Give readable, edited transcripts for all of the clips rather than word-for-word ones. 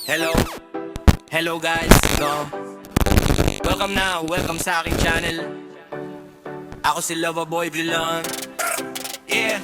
Hello, hello guys, welcome sa aking channel. Ako si Loverboy Villan. Yeah,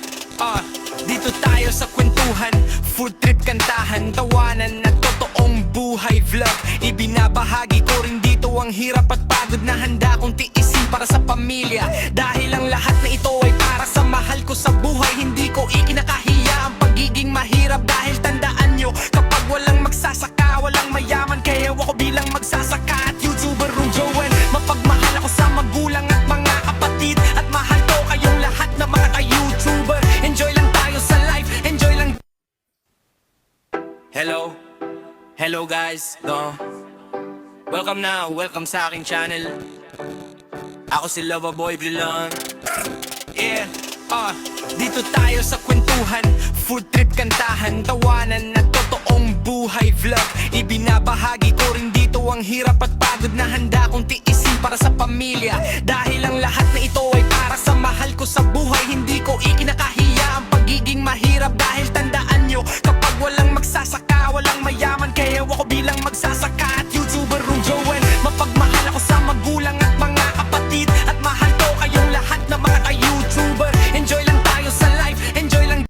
dito tayo sa kwentuhan, food trip, kantahan, tawanan at totoong buhay vlog. Ibinabahagi ko rin dito ang hirap at pagod na handa kong tiisin para sa pamilya. Dahil ang lahat na ito ay para sa mahal ko sa buhay. Hindi ko ikinakahiya ang pagiging mahirap, dahil tandaan nyo, kapag walang magsasaka, walang mayaman. Kaya ako bilang magsasaka at YouTuber Jowen, mapagmahal ako sa magulang at mga kapatid, at mahal ko kayong lahat na mga ka-YouTuber. Enjoy lang tayo sa life, enjoy lang. Hello guys, welcome sa aking channel. Ako si Loverboy Villan. Yeah, dito tayo sa kwentuhan, food trip, kantahan, tawanan at totoong buhay vlog. Ibinabahagi ko rin dito ang hirap at pagod na handa kong tiisin para sa pamilya. Dahil ang lahat na ito ay para sa mahal ko sa buhay. Hindi ko ikinakahiya ang pagiging mahirap, dahil tandaan nyo, kapag walang magsasaka, walang mayaman. Kaya ako bilang magsasaka at YouTuber Jowen, mapagmahal ako sa magulang at mga kapatid, at mahal ko kayong lahat na mga ka-YouTuber. Enjoy lang tayo sa life, enjoy lang.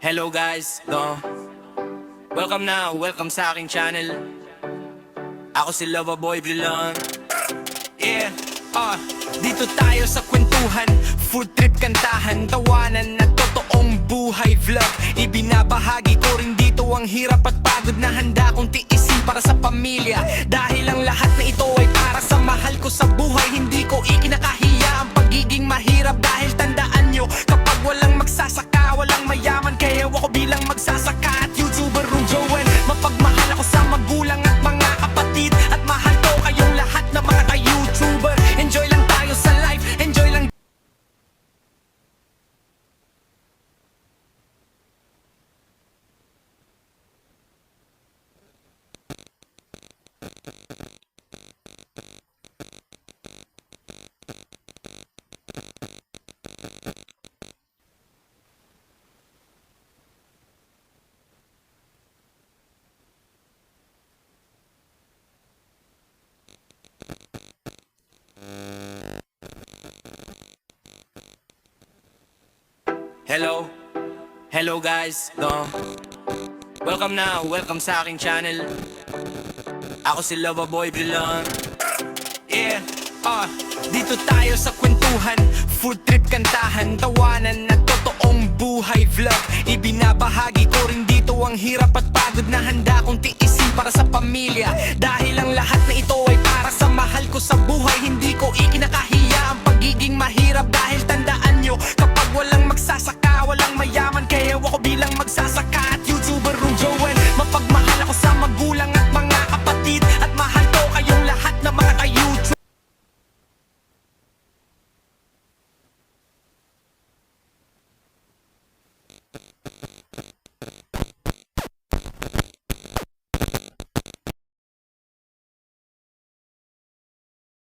Hello guys, welcome sa aking channel. Ako si Loverboy Villan. Yeah, dito tayo sa kwentuhan, food trip, kantahan, tawanan at totoong buhay vlog. Ibinabahagi ko rin dito ang hirap at pagod na handa kong tiisin para sa pamilya. Dahil ang lahat na ito ay para sa mahal ko sa buhay. Hindi ko ikinakahiya ang pagiging mahirap, dahil tandaan nyo, kapag walang magsasaka, walang mayaman. Kaya ako bilang magsasaka at YouTuber Jowen, mapagmahal ako sa magulang at mga kapatid, at mahal ko kayong lahat na mga ka-YouTuber. Enjoy lang tayo sa life, enjoy lang. Hello guys, welcome sa aking channel. Ako si Loverboy Villan. Yeah, dito tayo sa kwentuhan, food trip, kantahan, tawanan at totoong buhay vlog. Ibinabahagi ko rin dito ang hirap at pagod na handa kong tiisin para sa pamilya. Dahil ang lahat na ito ay para sa mahal ko sa buhay. Hindi ko ikinakahiya ang pagiging mahirap dahil